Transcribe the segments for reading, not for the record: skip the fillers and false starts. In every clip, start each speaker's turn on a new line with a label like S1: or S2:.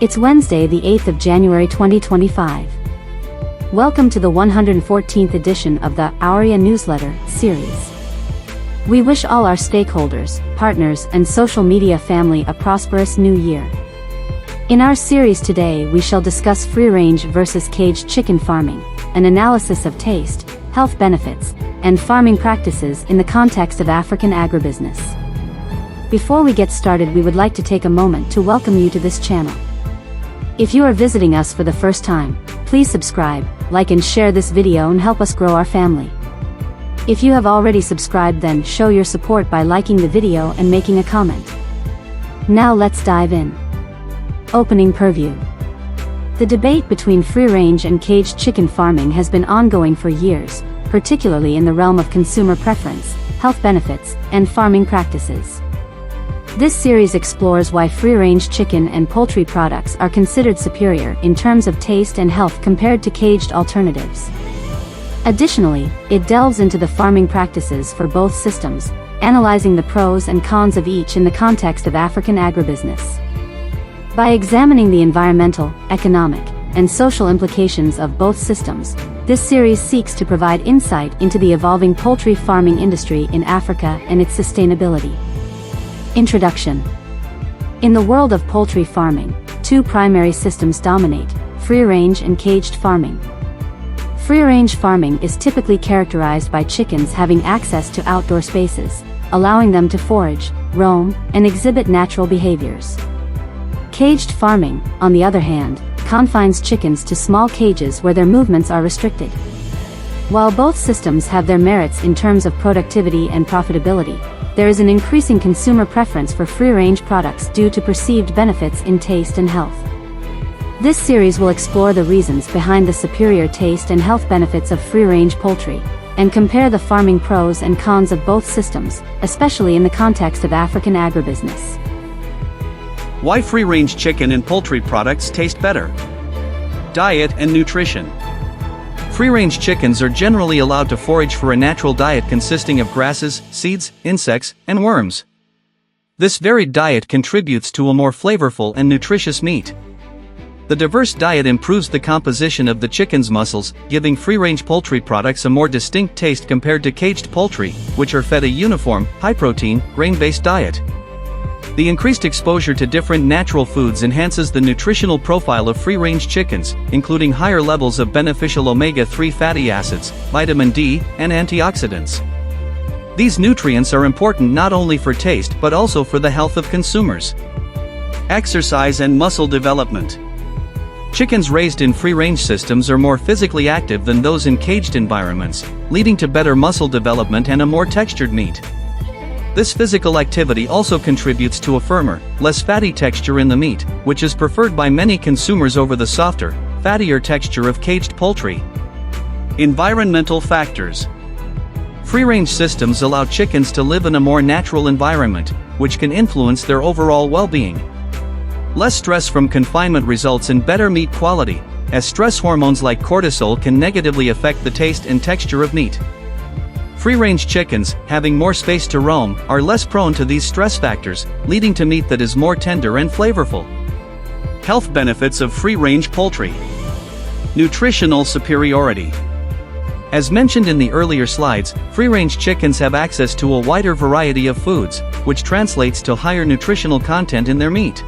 S1: It's Wednesday, the 8th of January 2025. Welcome to the 114th edition of the Aurea newsletter series. We wish all our stakeholders, partners, and social media family a prosperous new year. In our series today, we shall discuss free-range versus caged chicken farming, an analysis of taste, health benefits, and farming practices in the context of African agribusiness. Before we get started, we would like to take a moment to welcome you to this channel. If you are visiting us for the first time, please subscribe, like and share this video and help us grow our family. If you have already subscribed, then show your support by liking the video and making a comment. Now let's dive in. Opening purview. The debate between free-range and caged chicken farming has been ongoing for years, particularly in the realm of consumer preference, health benefits, and farming practices. This series explores why free-range chicken and poultry products are considered superior in terms of taste and health compared to caged alternatives. Additionally, it delves into the farming practices for both systems, analyzing the pros and cons of each in the context of African agribusiness. By examining the environmental, economic, and social implications of both systems, this series seeks to provide insight into the evolving poultry farming industry in Africa and its sustainability. Introduction. In the world of poultry farming, two primary systems dominate: free-range and caged farming. Free-range farming is typically characterized by chickens having access to outdoor spaces, allowing them to forage, roam, and exhibit natural behaviors. Caged farming, on the other hand, confines chickens to small cages where their movements are restricted. While both systems have their merits in terms of productivity and profitability, there is an increasing consumer preference for free-range products due to perceived benefits in taste and health. This series will explore the reasons behind the superior taste and health benefits of free-range poultry, and compare the farming pros and cons of both systems, especially in the context of African agribusiness.
S2: Why free-range chicken and poultry products taste better. Diet and nutrition. Free-range chickens are generally allowed to forage for a natural diet consisting of grasses, seeds, insects, and worms. This varied diet contributes to a more flavorful and nutritious meat. The diverse diet improves the composition of the chicken's muscles, giving free-range poultry products a more distinct taste compared to caged poultry, which are fed a uniform, high-protein, grain-based diet. The increased exposure to different natural foods enhances the nutritional profile of free-range chickens, including higher levels of beneficial omega-3 fatty acids, vitamin D, and antioxidants. These nutrients are important not only for taste but also for the health of consumers. Exercise and muscle development. Chickens raised in free-range systems are more physically active than those in caged environments, leading to better muscle development and a more textured meat. This physical activity also contributes to a firmer, less fatty texture in the meat, which is preferred by many consumers over the softer, fattier texture of caged poultry. Environmental factors. Free-range systems allow chickens to live in a more natural environment, which can influence their overall well-being. Less stress from confinement results in better meat quality, as stress hormones like cortisol can negatively affect the taste and texture of meat. Free-range chickens, having more space to roam, are less prone to these stress factors, leading to meat that is more tender and flavorful. Health benefits of free-range poultry. Nutritional superiority. As mentioned in the earlier slides, free-range chickens have access to a wider variety of foods, which translates to higher nutritional content in their meat.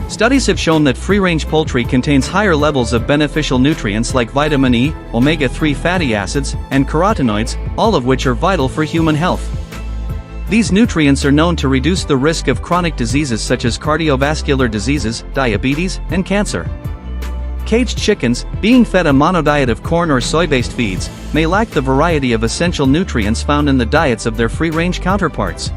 S2: Studies have shown that free-range poultry contains higher levels of beneficial nutrients like vitamin E, omega-3 fatty acids, and carotenoids, all of which are vital for human health. These nutrients are known to reduce the risk of chronic diseases such as cardiovascular diseases, diabetes, and cancer. Caged chickens, being fed a monodiet of corn or soy-based feeds, may lack the variety of essential nutrients found in the diets of their free-range counterparts.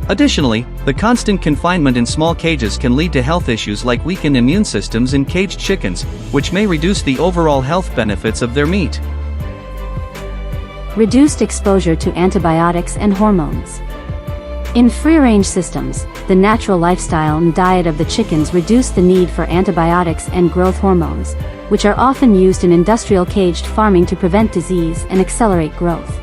S2: Additionally, the constant confinement in small cages can lead to health issues like weakened immune systems in caged chickens, which may reduce the overall health benefits of their meat.
S1: Reduced exposure to antibiotics and hormones. In free-range systems, the natural lifestyle and diet of the chickens reduce the need for antibiotics and growth hormones, which are often used in industrial caged farming to prevent disease and accelerate growth.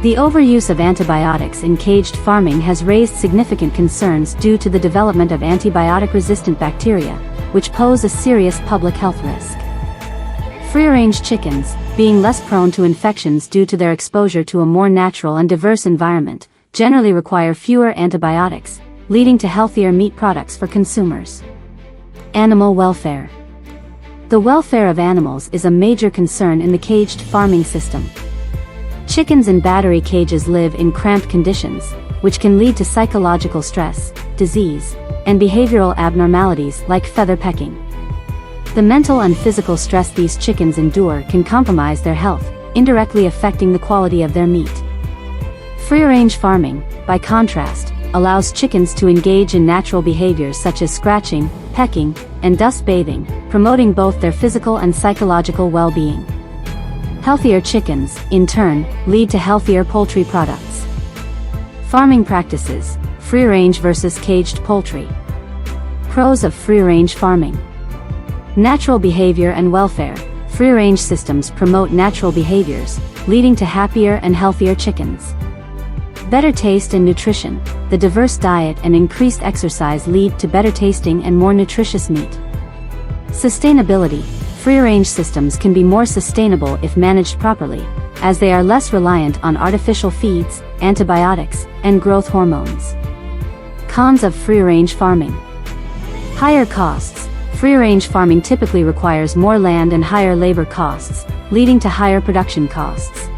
S1: The overuse of antibiotics in caged farming has raised significant concerns due to the development of antibiotic-resistant bacteria, which pose a serious public health risk. Free-range chickens, being less prone to infections due to their exposure to a more natural and diverse environment, generally require fewer antibiotics, leading to healthier meat products for consumers. Animal welfare. The welfare of animals is a major concern in the caged farming system. Chickens in battery cages live in cramped conditions, which can lead to psychological stress, disease, and behavioral abnormalities like feather pecking. The mental and physical stress these chickens endure can compromise their health, indirectly affecting the quality of their meat. Free-range farming, by contrast, allows chickens to engage in natural behaviors such as scratching, pecking, and dust bathing, promoting both their physical and psychological well-being. Healthier chickens, in turn, lead to healthier poultry products. Farming practices, free-range versus caged poultry. Pros of free-range farming. Natural behavior and welfare. Free-range systems promote natural behaviors, leading to happier and healthier chickens. Better taste and nutrition. The diverse diet and increased exercise lead to better tasting and more nutritious meat. Sustainability. Free-range systems can be more sustainable if managed properly, as they are less reliant on artificial feeds, antibiotics, and growth hormones. Cons of free-range farming. Higher costs. Free-range farming typically requires more land and higher labor costs, leading to higher production costs.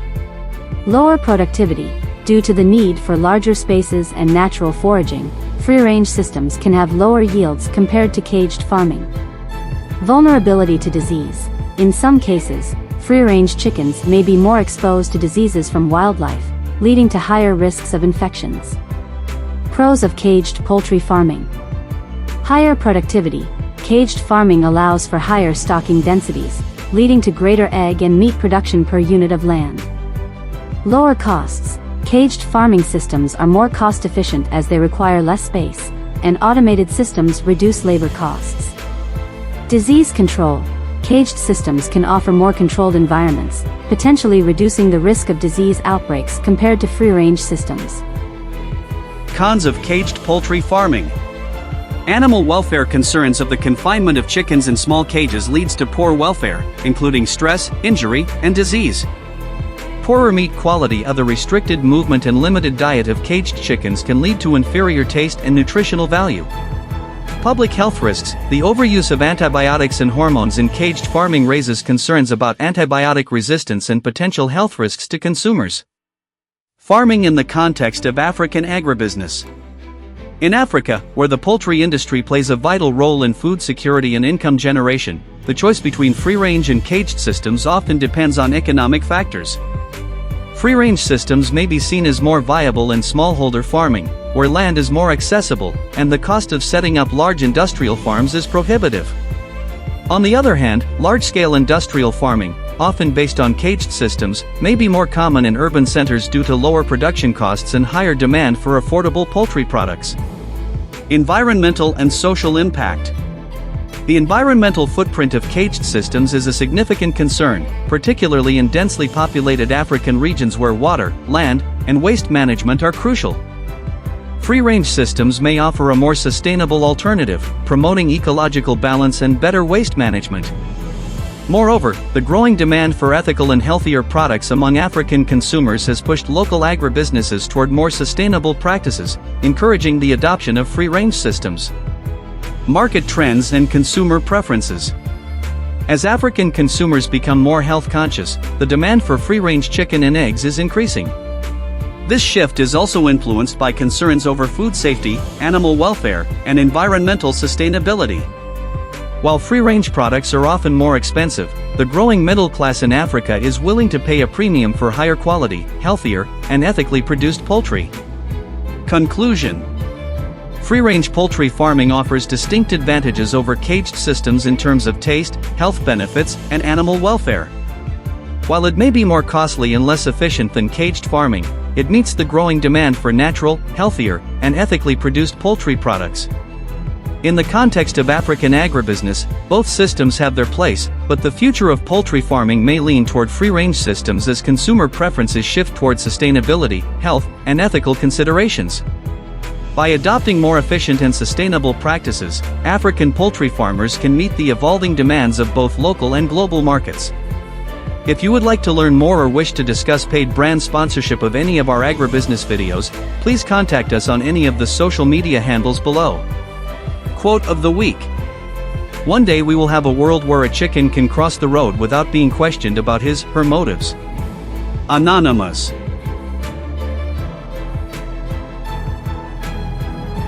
S1: Lower productivity. Due to the need for larger spaces and natural foraging, free-range systems can have lower yields compared to caged farming. Vulnerability to disease. In some cases, free-range chickens may be more exposed to diseases from wildlife, leading to higher risks of infections. Pros of caged poultry farming. Higher productivity. Caged farming allows for higher stocking densities, leading to greater egg and meat production per unit of land. Lower costs. Caged farming systems are more cost-efficient as they require less space, and automated systems reduce labor costs. Disease control. Caged systems can offer more controlled environments, potentially reducing the risk of disease outbreaks compared to free-range systems.
S2: Cons of caged poultry farming. Animal welfare concerns of the confinement of chickens in small cages leads to poor welfare, including stress, injury, and disease. Poorer meat quality of the restricted movement and limited diet of caged chickens can lead to inferior taste and nutritional value. Public health risks. The overuse of antibiotics and hormones in caged farming raises concerns about antibiotic resistance and potential health risks to consumers. Farming in the context of African agribusiness. In Africa, where the poultry industry plays a vital role in food security and income generation, the choice between free-range and caged systems often depends on economic factors. Free-range systems may be seen as more viable in smallholder farming, where land is more accessible, and the cost of setting up large industrial farms is prohibitive. On the other hand, large-scale industrial farming, often based on caged systems, may be more common in urban centers due to lower production costs and higher demand for affordable poultry products. Environmental and social impact. The environmental footprint of caged systems is a significant concern, particularly in densely populated African regions where water, land, and waste management are crucial. Free-range systems may offer a more sustainable alternative, promoting ecological balance and better waste management. Moreover, the growing demand for ethical and healthier products among African consumers has pushed local agribusinesses toward more sustainable practices, encouraging the adoption of free-range systems. Market trends and consumer preferences. As African consumers become more health-conscious, the demand for free-range chicken and eggs is increasing. This shift is also influenced by concerns over food safety, animal welfare, and environmental sustainability. While free-range products are often more expensive, the growing middle class in Africa is willing to pay a premium for higher quality, healthier, and ethically produced poultry. Conclusion. Free-range poultry farming offers distinct advantages over caged systems in terms of taste, health benefits, and animal welfare. While it may be more costly and less efficient than caged farming, it meets the growing demand for natural, healthier, and ethically produced poultry products. In the context of African agribusiness, both systems have their place, but the future of poultry farming may lean toward free-range systems as consumer preferences shift toward sustainability, health, and ethical considerations. By adopting more efficient and sustainable practices, African poultry farmers can meet the evolving demands of both local and global markets. If you would like to learn more or wish to discuss paid brand sponsorship of any of our agribusiness videos, please contact us on any of the social media handles below. Quote of the week. One day we will have a world where a chicken can cross the road without being questioned about his/her motives. Anonymous.